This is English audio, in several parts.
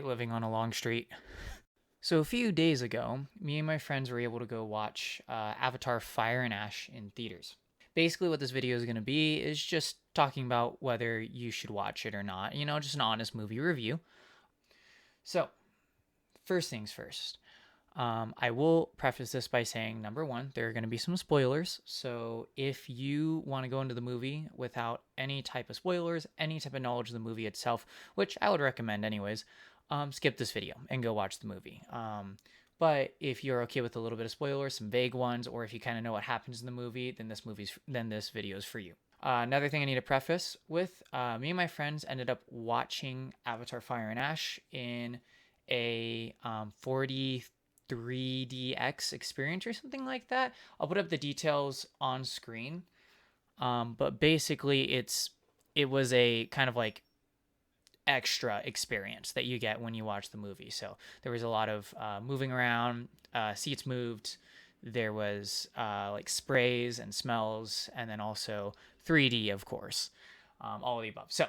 living on a long street. So a few days ago, me and my friends were able to go watch Avatar Fire and Ash in theaters. Basically, what this video is going to be is just talking about whether you should watch it or not. Just an honest movie review. So, first things first. I will preface this by saying, number one, there are going to be some spoilers. So if you want to go into the movie without any type of spoilers, any type of knowledge of the movie itself, which I would recommend anyways, skip this video and go watch the movie. But if you're okay with a little bit of spoilers, some vague ones, or if you kind of know what happens in the movie, then this video is for you. Another thing I need to preface with, me and my friends ended up watching Avatar Fire and Ash in a 3DX experience or something like that. I'll put up the details on screen. But basically it was a kind of like extra experience that you get when you watch the movie. So there was a lot of moving around, seats moved. There was like sprays and smells, and then also 3D, of course, all of the above. So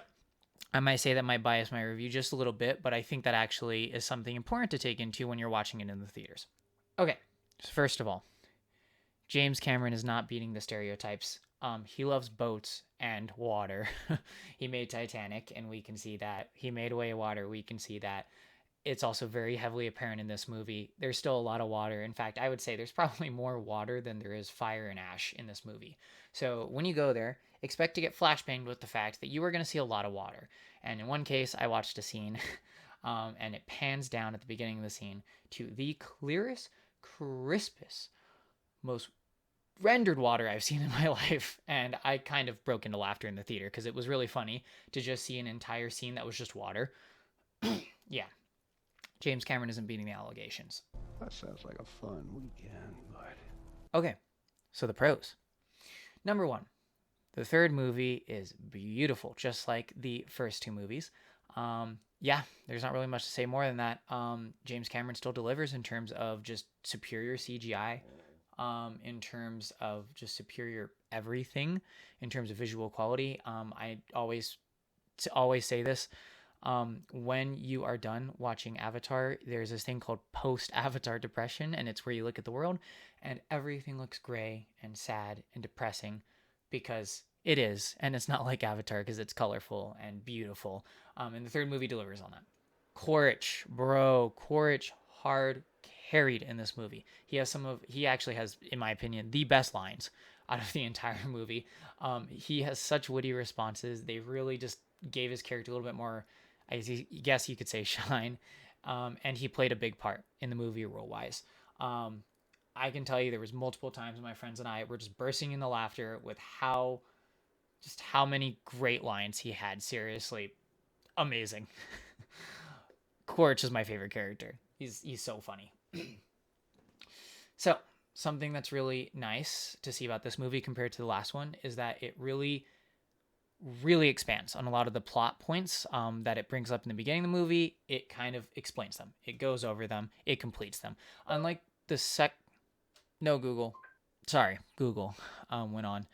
I might say that might bias my review just a little bit, but I think that actually is something important to take into when you're watching it in the theaters. Okay, so first of all, James Cameron is not beating the stereotypes. He loves boats and water. He made Titanic, and we can see that. He made Way of Water, we can see that. It's also very heavily apparent in this movie. There's still a lot of water. In fact, I would say there's probably more water than there is fire and ash in this movie. So when you go there, expect to get flashbanged with the fact that you are going to see a lot of water. And in one case, I watched a scene, and it pans down at the beginning of the scene to the clearest, crispest, most rendered water I've seen in my life. And I kind of broke into laughter in the theater because it was really funny to just see an entire scene that was just water. Yeah. James Cameron isn't beating the allegations. That sounds like a fun weekend, but... Okay, so the pros. Number one, the third movie is beautiful, just like the first two movies. Yeah, there's not really much to say more than that. James Cameron still delivers in terms of just superior CGI, in terms of just superior everything, in terms of visual quality. I always say this. When you are done watching Avatar, there's this thing called post-Avatar depression, and it's where you look at the world and everything looks gray and sad and depressing because it is, and it's not like Avatar because it's colorful and beautiful. And the third movie delivers on that. Quaritch hard carried in this movie. He actually has, in my opinion, the best lines out of the entire movie. He has such witty responses. They really just gave his character a little bit more, I guess you could say, shine. And he played a big part in the movie role-wise. I can tell you there was multiple times my friends and I were just bursting into laughter with how many great lines he had. Seriously, amazing. Quaritch is my favorite character. He's so funny. So, something that's really nice to see about this movie compared to the last one is that it really expands on a lot of the plot points that it brings up in the beginning of the movie. It kind of explains them. It goes over them. It completes them. Unlike the No, Google. Sorry, Google went on.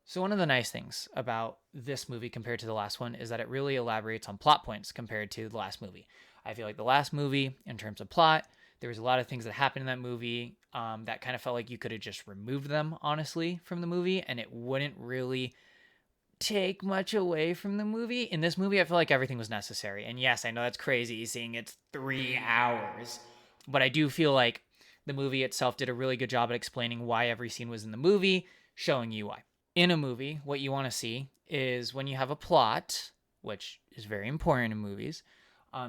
So one of the nice things about this movie compared to the last one is that it really elaborates on plot points compared to the last movie. I feel like the last movie, in terms of plot, there was a lot of things that happened in that movie that kind of felt like you could have just removed them, honestly, from the movie, and it wouldn't really take much away from the movie. In this movie, I feel like everything was necessary. And yes, I know that's crazy seeing it's 3 hours, but I do feel like the movie itself did a really good job at explaining why every scene was in the movie, showing you why. In a movie, what you want to see is when you have a plot, which is very important in movies,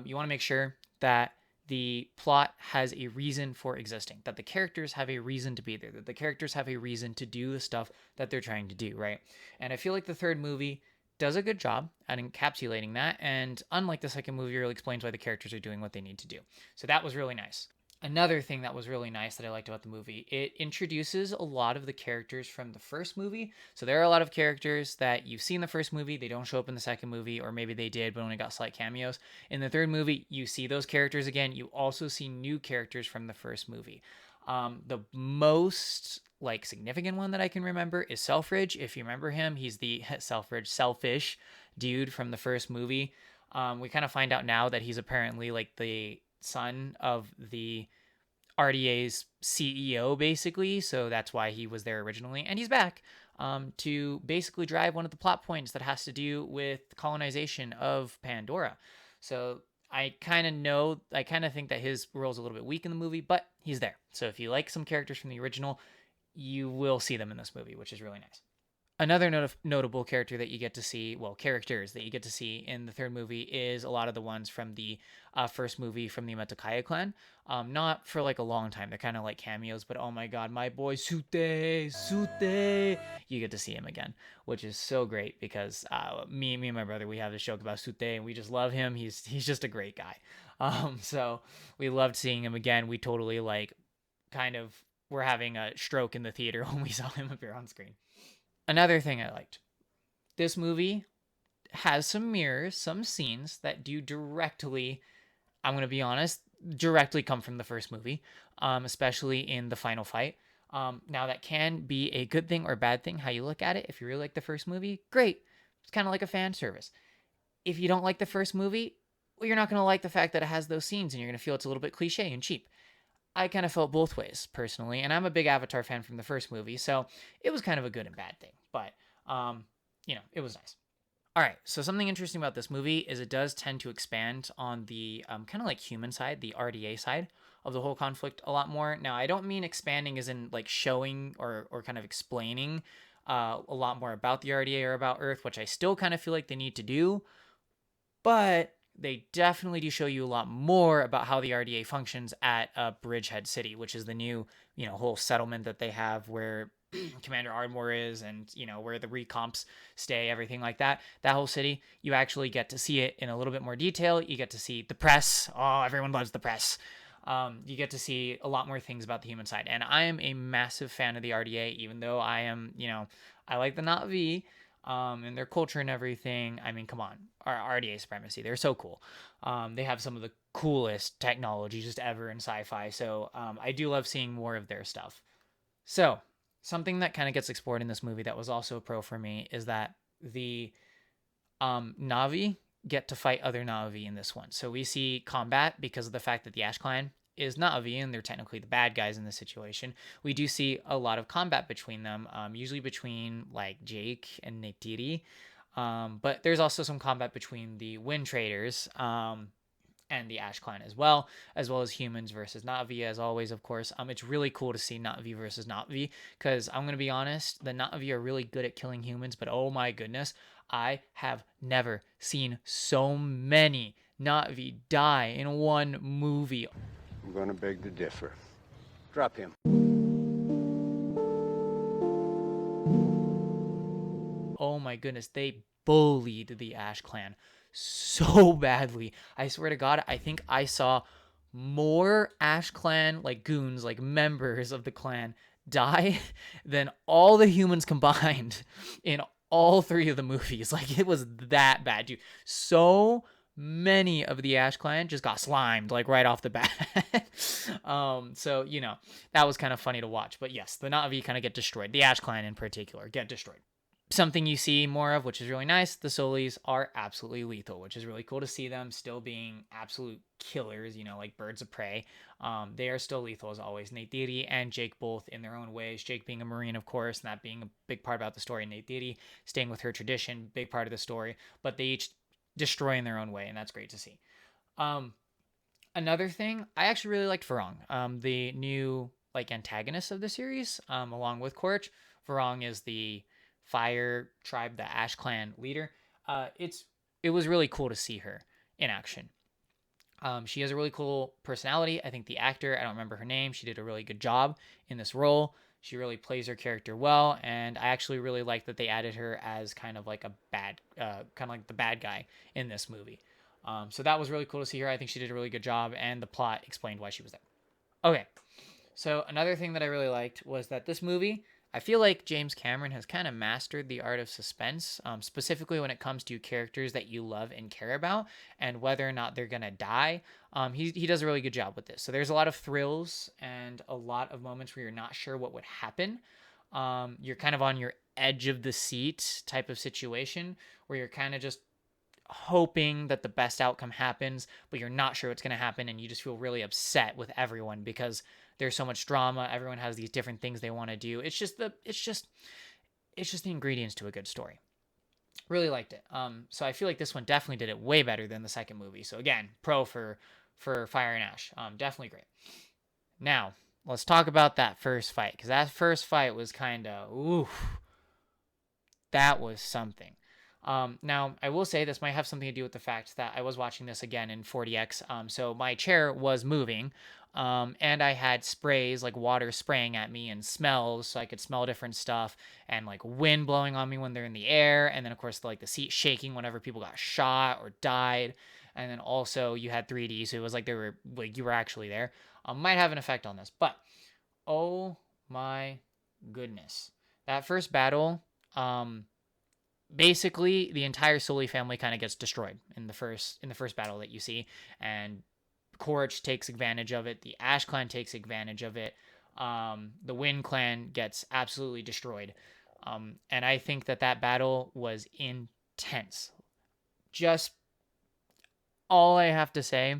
you want to make sure that the plot has a reason for existing, that the characters have a reason to be there, that the characters have a reason to do the stuff that they're trying to do, right? And I feel like the third movie does a good job at encapsulating that, and unlike the second movie, it really explains why the characters are doing what they need to do. So that was really nice. Another thing that was really nice that I liked about the movie, it introduces a lot of the characters from the first movie. So there are a lot of characters that you've seen in the first movie. They don't show up in the second movie, or maybe they did, but only got slight cameos. In the third movie, you see those characters again. You also see new characters from the first movie. The most significant one that I can remember is Selfridge. If you remember him, he's the selfish dude from the first movie. We kind of find out now that he's apparently like the son of the RDA's CEO, basically. So that's why he was there originally. And he's back to basically drive one of the plot points that has to do with colonization of Pandora. So I kind of think that his role is a little bit weak in the movie, but he's there. So if you like some characters from the original, you will see them in this movie, which is really nice. Another notable character that you get to see, well, characters that you get to see in the third movie is a lot of the ones from the first movie from the Metakaya clan. Not for like a long time. They're kind of like cameos, but oh my god, my boy Sute, you get to see him again, which is so great because me and my brother, we have this joke about Sute, and we just love him. He's just a great guy. So we loved seeing him again. We totally like kind of were having a stroke in the theater when we saw him appear on screen. Another thing I liked, this movie has some mirrors, some scenes that do directly, I'm going to be honest, directly come from the first movie, especially in the final fight. Now, that can be a good thing or a bad thing, how you look at it. If you really like the first movie, great. It's kind of like a fan service. If you don't like the first movie, well, you're not going to like the fact that it has those scenes and you're going to feel it's a little bit cliche and cheap. I kind of felt both ways personally, and I'm a big Avatar fan from the first movie, so it was kind of a good and bad thing. But it was nice. All right, so something interesting about this movie is it does tend to expand on the kind of like human side, the RDA side of the whole conflict a lot more. Now, I don't mean expanding as in like showing or kind of explaining a lot more about the RDA or about Earth, which I still kind of feel like they need to do, but they definitely do show you a lot more about how the RDA functions at Bridgehead City, which is the new, whole settlement that they have where Commander Ardmore is, and where the recomps stay, everything like that. That whole city, you actually get to see it in a little bit more detail. You get to see the press. Oh, everyone loves the press. You get to see a lot more things about the human side, and I am a massive fan of the RDA, even though I am, I like the Na'vi and their culture and everything. I mean, come on, our RDA supremacy. They're so cool. They have some of the coolest technology just ever in sci-fi. So I do love seeing more of their stuff. So something that kind of gets explored in this movie that was also a pro for me is that the Na'vi get to fight other Na'vi in this one. So we see combat because of the fact that the Ash Clan is Na'vi and they're technically the bad guys in this situation. We do see a lot of combat between them, usually between like Jake and Neytiri. But there's also some combat between the Wind Traders and the Ash Clan as well as humans versus Na'vi, as always, of course. It's really cool to see Na'vi versus Na'vi because I'm going to be honest, the Na'vi are really good at killing humans, but oh my goodness, I have never seen so many Na'vi die in one movie. I'm gonna beg to differ. Drop him. Oh my goodness, they bullied the Ash Clan so badly. I swear to God, I think I saw more Ash Clan, like goons, like members of the clan, die than all the humans combined in all three of the movies. Like, it was that bad, dude. So many of the Ash Clan just got slimed, like, right off the bat. So, that was kind of funny to watch. But yes, the Na'vi kind of get destroyed. The Ash Clan in particular get destroyed. Something you see more of, which is really nice, the Solis are absolutely lethal, which is really cool to see them still being absolute killers, like birds of prey. They are still lethal as always. Neytiri and Jake both in their own ways. Jake being a Marine, of course, and that being a big part about the story. Neytiri staying with her tradition, big part of the story. But they each destroy in their own way, and that's great to see. Another thing, I actually really liked Varong, the new antagonist of the series, along with Korch. Varong is the Fire Tribe, the Ash Clan leader. It was really cool to see her in action. She has a really cool personality. I think the actor, I don't remember her name, she did a really good job in this role. She really plays her character well, and I actually really like that they added her as kind of like a bad, kind of like the bad guy in this movie. So that was really cool to see her. I think she did a really good job, and the plot explained why she was there. Okay, so another thing that I really liked was that this movie, I feel like James Cameron has kind of mastered the art of suspense, specifically when it comes to characters that you love and care about and whether or not they're going to die. He does a really good job with this. So there's a lot of thrills and a lot of moments where you're not sure what would happen. You're kind of on your edge of the seat type of situation where you're kind of just hoping that the best outcome happens, but you're not sure what's going to happen, and you just feel really upset with everyone because there's so much drama. Everyone has these different things they want to do. It's just the ingredients to a good story. Really liked it. So I feel like this one definitely did it way better than the second movie. So again, pro for Fire and Ash. Definitely great. Now let's talk about that first fight, because that first fight was kind of oof. That was something. Now, I will say this might have something to do with the fact that I was watching this again in 40x. So my chair was moving, and I had sprays like water spraying at me and smells, so I could smell different stuff, and like wind blowing on me when they're in the air, and then of course the seat shaking whenever people got shot or died, and then also you had 3D, so it was like they were like you were actually there. Might have an effect on this, but oh my goodness, that first battle. Basically the entire Sully family kind of gets destroyed in the first battle that you see, and Korch takes advantage of it. The Ash clan takes advantage of it. The Wind clan gets absolutely destroyed, and I think that battle was intense. Just all I have to say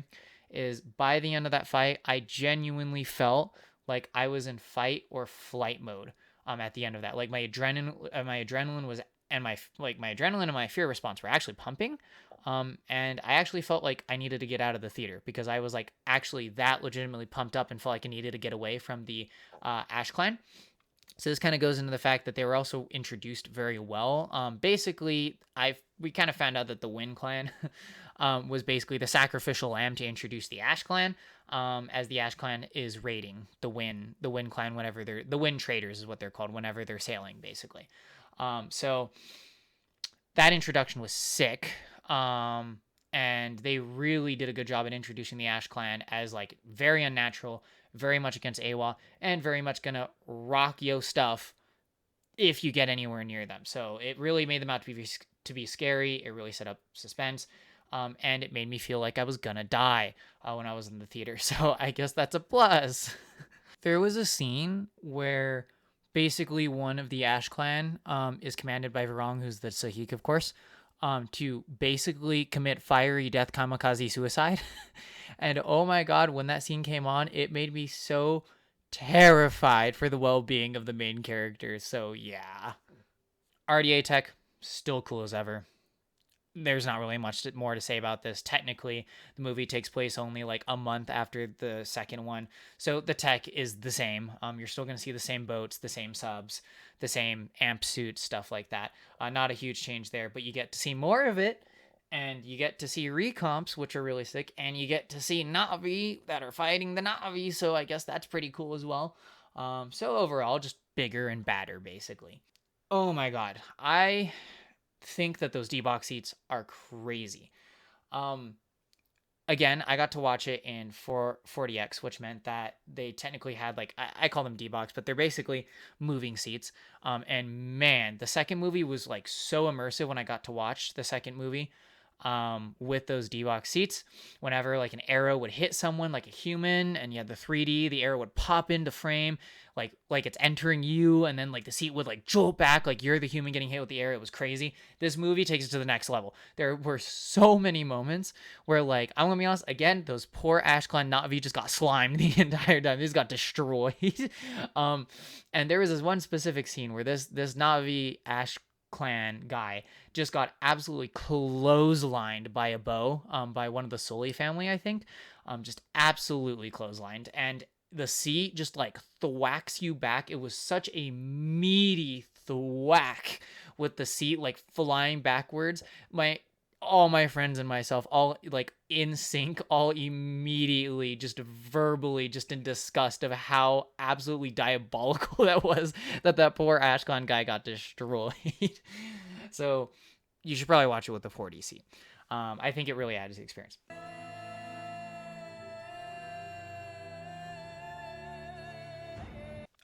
is by the end of that fight, I genuinely felt like I was in fight or flight mode. At the end of that, like my adrenaline was, and my adrenaline and my fear response were actually pumping. And I actually felt like I needed to get out of the theater because I was like actually that legitimately pumped up and felt like I needed to get away from the Ash Clan. So this kind of goes into the fact that they were also introduced very well. Basically, we kind of found out that the Wind Clan was basically the sacrificial lamb to introduce the Ash Clan, as the Ash Clan is raiding the Wind Clan whenever the Wind Traders is what they're called whenever they're sailing, basically. So that introduction was sick. And they really did a good job at introducing the Ash Clan as like very unnatural, very much against AWA, and very much gonna rock yo stuff if you get anywhere near them. So it really made them out to be scary. It really set up suspense. And it made me feel like I was gonna die when I was in the theater. So I guess that's a plus. There was a scene where basically one of the Ash Clan is commanded by Varong, who's the Sahik, of course, to basically commit fiery death kamikaze suicide. And oh my god, when that scene came on, it made me so terrified for the well-being of the main characters. So yeah. RDA tech, still cool as ever. There's not really much more to say about this. Technically, the movie takes place only like a month after the second one, so the tech is the same. You're still going to see the same boats, the same subs, the same amp suits, stuff like that. Not a huge change there, but you get to see more of it, and you get to see recomps, which are really sick, and you get to see Na'vi that are fighting the Na'vi, so I guess that's pretty cool as well. So overall, just bigger and badder, basically. Oh my god, I think that those D-box seats are crazy. Um, Again, I got to watch it in 40x, which meant that they technically had like I call them D-box, but they're basically moving seats. And man, the second movie was like so immersive when I got to watch the second movie with those D-box seats. Whenever like an arrow would hit someone like a human and you had the 3D, the arrow would pop into frame like it's entering you, and then like the seat would like jolt back like you're the human getting hit with the arrow. It was crazy. This movie takes it to the next level. There were so many moments where like I'm gonna be honest, again, those poor Ash Clan Na'vi just got slimed the entire time. They just got destroyed. And there was this one specific scene where this Na'vi Ash Clan guy just got absolutely clotheslined by a bow, by one of the Sully family, I think. Just absolutely clotheslined, and the seat just like thwacks you back. It was such a meaty thwack with the seat like flying backwards. All my friends and myself, all like in sync, all immediately just verbally just in disgust of how absolutely diabolical that was, that poor Ashcon guy got destroyed. So you should probably watch it with the 4DC. I think it really adds to the experience.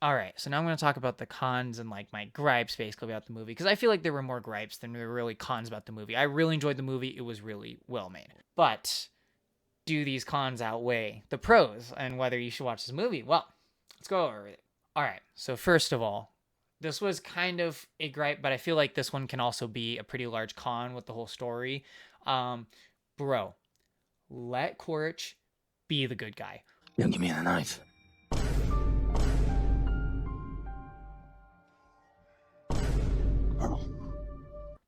All right, so now I'm going to talk about the cons and like my gripes basically about the movie, because I feel like there were more gripes than there were really cons about the movie. I really enjoyed the movie. It was really well made. But do these cons outweigh the pros and whether you should watch this movie? Well, let's go over it. All right, so first of all, this was kind of a gripe, but I feel like this one can also be a pretty large con with the whole story. Um, bro, let Quaritch be the good guy. You give me the knife.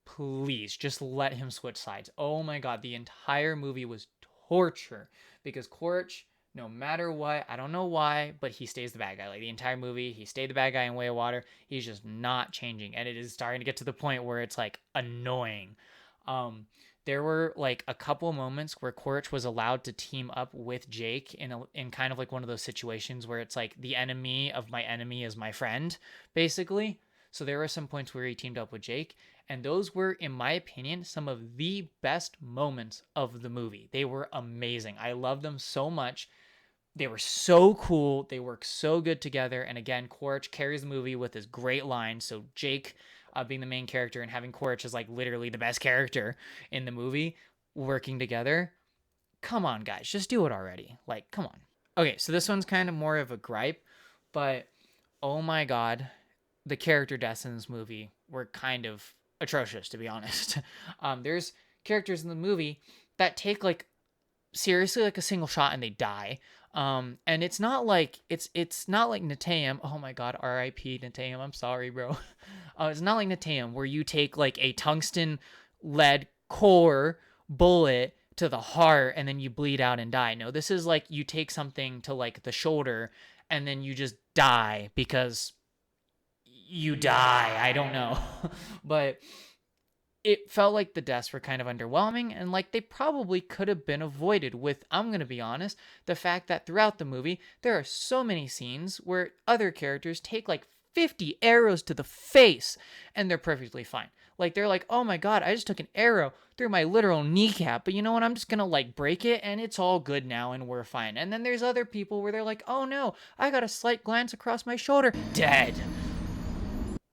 Please just let him switch sides. Oh my god, the entire movie was torture because Quaritch, no matter what, I don't know why, but he stays the bad guy. Like the entire movie, he stayed the bad guy in Way of Water. He's just not changing, and it is starting to get to the point where it's like annoying. Um, there were like a couple moments where Quaritch was allowed to team up with Jake in kind of like one of those situations where it's like the enemy of my enemy is my friend, basically. So there were some points where he teamed up with Jake, and those were, in my opinion, some of the best moments of the movie. They were amazing. I love them so much. They were so cool. They work so good together. And again, Quaritch carries the movie with his great lines. So Jake being the main character and having Quaritch as like literally the best character in the movie working together. Come on, guys, just do it already. Like, come on. Okay, so this one's kind of more of a gripe, but oh my god, the character deaths in this movie were kind of atrocious, to be honest. There's characters in the movie that take like seriously like a single shot and they die. And it's not like it's not like Nateum. Oh my god, R.I.P. Nateum. I'm sorry, bro. It's not like Nateum where you take like a tungsten lead core bullet to the heart and then you bleed out and die. No, this is like you take something to like the shoulder and then you just die because you die. I don't know. But it felt like the deaths were kind of underwhelming and like they probably could have been avoided with, I'm going to be honest, the fact that throughout the movie, there are so many scenes where other characters take like 50 arrows to the face and they're perfectly fine. Like they're like, oh my god, I just took an arrow through my literal kneecap, but you know what? I'm just gonna like break it and it's all good now and we're fine. And then there's other people where they're like, oh no, I got a slight glance across my shoulder, dead.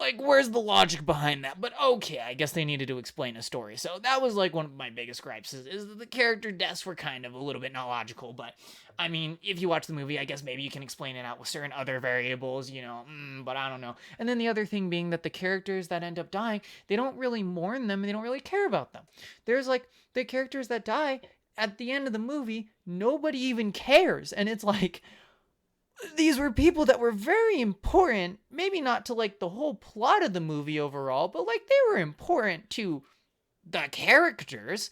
Like, where's the logic behind that? But okay, I guess they needed to explain a story. So that was like one of my biggest gripes is that the character deaths were kind of a little bit not logical. But I mean, if you watch the movie, I guess maybe you can explain it out with certain other variables, but I don't know. And then the other thing being that the characters that end up dying, they don't really mourn them and they don't really care about them. There's like the characters that die at the end of the movie, nobody even cares. And it's like, these were people that were very important, maybe not to like the whole plot of the movie overall, but like they were important to the characters.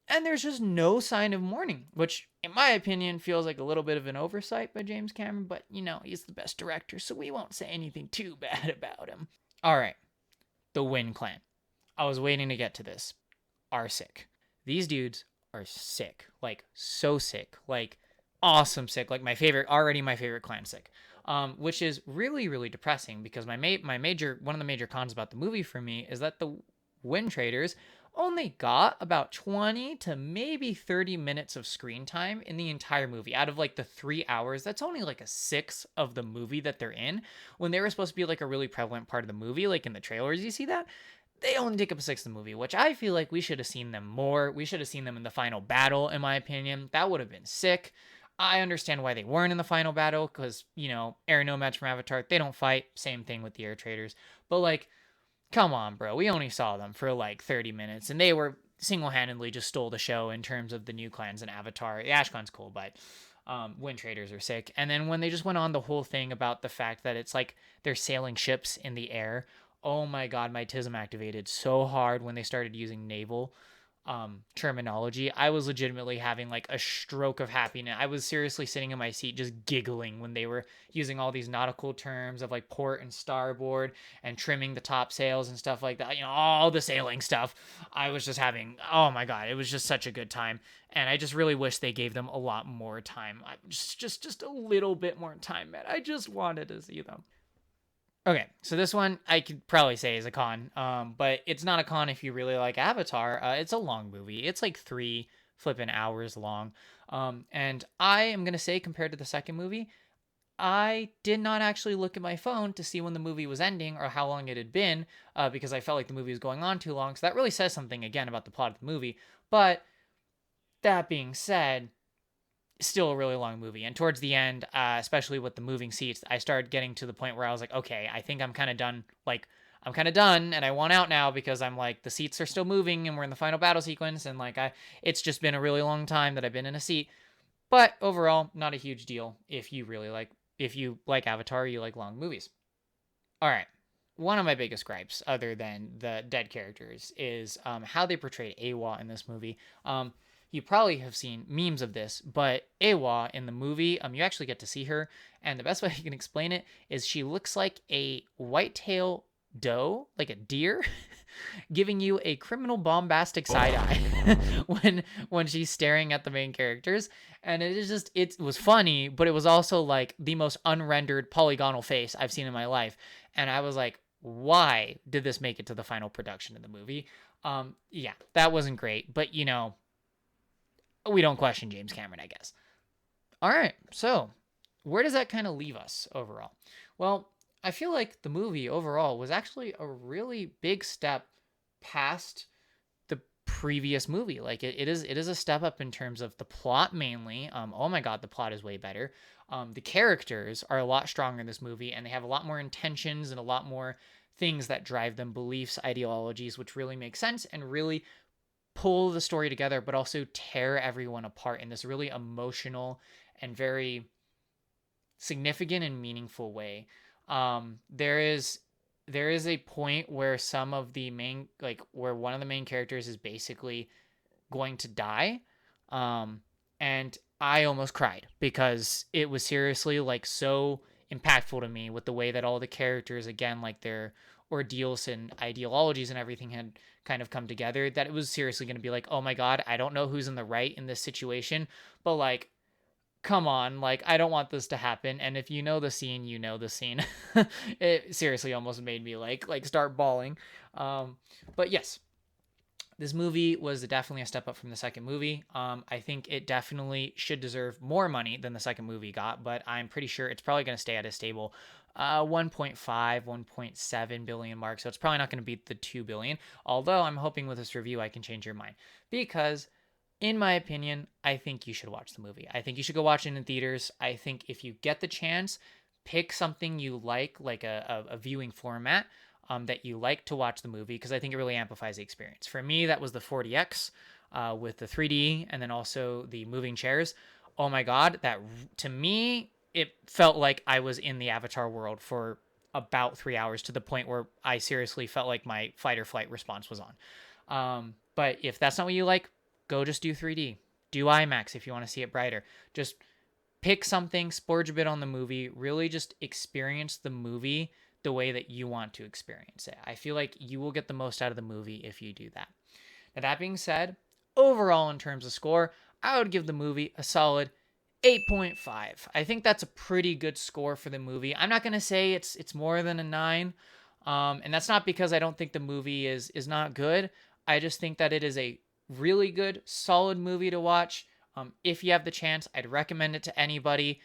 And there's just no sign of mourning, which in my opinion feels like a little bit of an oversight by James Cameron, but he's the best director, so we won't say anything too bad about him. All right, the Wynn clan. I was waiting to get to this. Are sick. These dudes are sick, like so sick, like awesome sick, like my favorite clan sick, which is really really depressing because one of the major cons about the movie for me is that the Wynn traders only got about 20 to maybe 30 minutes of screen time in the entire movie. Out of like the 3 hours, that's only like a sixth of the movie that they're in, when they were supposed to be like a really prevalent part of the movie. Like in the trailers you see that they only take up a sixth of the movie, which I feel like we should have seen them more. We should have seen them in the final battle, in my opinion. That would have been sick. I understand why they weren't in the final battle because, air nomads from Avatar, they don't fight. Same thing with the air traders. But, like, come on, bro. We only saw them for, like, 30 minutes, and they were single-handedly just stole the show in terms of the new clans in Avatar. The Ash Clan's cool, but Wind Traders are sick. And then when they just went on the whole thing about the fact that it's like they're sailing ships in the air, oh my god, my TISM activated so hard when they started using naval terminology. I was legitimately having like a stroke of happiness. I was seriously sitting in my seat just giggling when they were using all these nautical terms of like port and starboard and trimming the top sails and stuff like that, all the sailing stuff. I was just having, oh my god, it was just such a good time, and I just really wish they gave them a lot more time. Just a little bit more time, man. I just wanted to see them. Okay, so this one I could probably say is a con, but it's not a con if you really like Avatar. It's a long movie. It's like 3 flippin' hours long. And I am going to say, compared to the second movie, I did not actually look at my phone to see when the movie was ending or how long it had been, because I felt like the movie was going on too long. So that really says something, again, about the plot of the movie. But that being said, still a really long movie. And towards the end, especially with the moving seats, I started getting to the point where I was like, okay, I think I'm kind of done. Like, I'm kind of done and I want out now because I'm like, the seats are still moving and we're in the final battle sequence. And like, it's just been a really long time that I've been in a seat. But overall, not a huge deal if you like Avatar, you like long movies. All right. One of my biggest gripes, other than the dead characters, is how they portrayed Awa in this movie. You probably have seen memes of this, but Awa in the movie, you actually get to see her, and the best way you can explain it is she looks like a whitetail doe, like a deer, giving you a criminal bombastic side eye when she's staring at the main characters. And it is just, it was funny, but it was also like the most unrendered polygonal face I've seen in my life. And I was like, why did this make it to the final production of the movie? Yeah, that wasn't great, but we don't question James Cameron, I guess. All right, so where does that kind of leave us overall? Well, I feel like the movie overall was actually a really big step past the previous movie. Like it is a step up in terms of the plot mainly. Oh my god, the plot is way better. The characters are a lot stronger in this movie, and they have a lot more intentions and a lot more things that drive them, beliefs, ideologies, which really make sense and really pull the story together, but also tear everyone apart in this really emotional and very significant and meaningful way. There is a point where some of the main, like where one of the main characters is basically going to die, and I almost cried because it was seriously like so impactful to me with the way that all the characters, again, like their ordeals and ideologies and everything had kind of come together, that it was seriously going to be like, oh my god, I don't know who's in the right in this situation, but like, come on, like I don't want this to happen. And if you know the scene, you know the scene. It seriously almost made me like start bawling. But yes, this movie was definitely a step up from the second movie. I think it definitely should deserve more money than the second movie got, but I'm pretty sure it's probably going to stay at a stable 1.5, 1.7 billion mark. So it's probably not going to beat the 2 billion. Although I'm hoping with this review I can change your mind, because in my opinion, I think you should watch the movie. I think you should go watch it in theaters. I think if you get the chance, pick something you like a viewing format that you like to watch the movie, because I think it really amplifies the experience. For me, that was the 40X with the 3D and then also the moving chairs. Oh my God, that to me, it felt like I was in the Avatar world for about 3 hours, to the point where I seriously felt like my fight or flight response was on. But if that's not what you like, go just do 3D. Do IMAX if you want to see it brighter. Just pick something, splurge a bit on the movie, really just experience the movie the way that you want to experience it. I feel like you will get the most out of the movie if you do that. Now, that being said, overall, in terms of score, I would give the movie a solid 8.5. I think that's a pretty good score for the movie. I'm not going to say it's more than a 9. And that's not because I don't think the movie is not good. I just think that it is a really good, solid movie to watch. If you have the chance, I'd recommend it to anybody.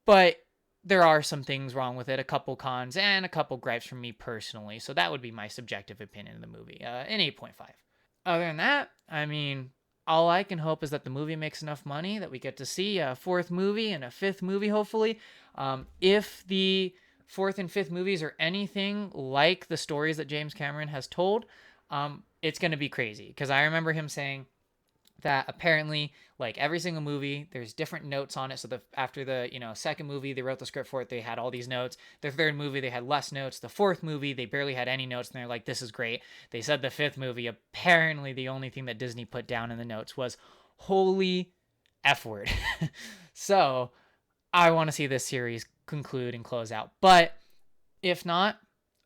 But there are some things wrong with it, a couple cons and a couple gripes from me personally. So that would be my subjective opinion of the movie, an 8.5. Other than that, I mean, all I can hope is that the movie makes enough money that we get to see a fourth movie and a fifth movie, hopefully. If the fourth and fifth movies are anything like the stories that James Cameron has told, it's going to be crazy. Because I remember him saying that apparently, like every single movie, there's different notes on it. So after the second movie, they wrote the script for it, they had all these notes. The third movie, they had less notes. The fourth movie, they barely had any notes, and they're like, this is great. They said the fifth movie, apparently the only thing that Disney put down in the notes was holy F word. So I want to see this series conclude and close out. But if not,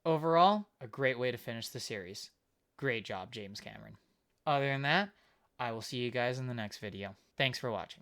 overall, a great way to finish the series. Great job, James Cameron. Other than that, I will see you guys in the next video. Thanks for watching.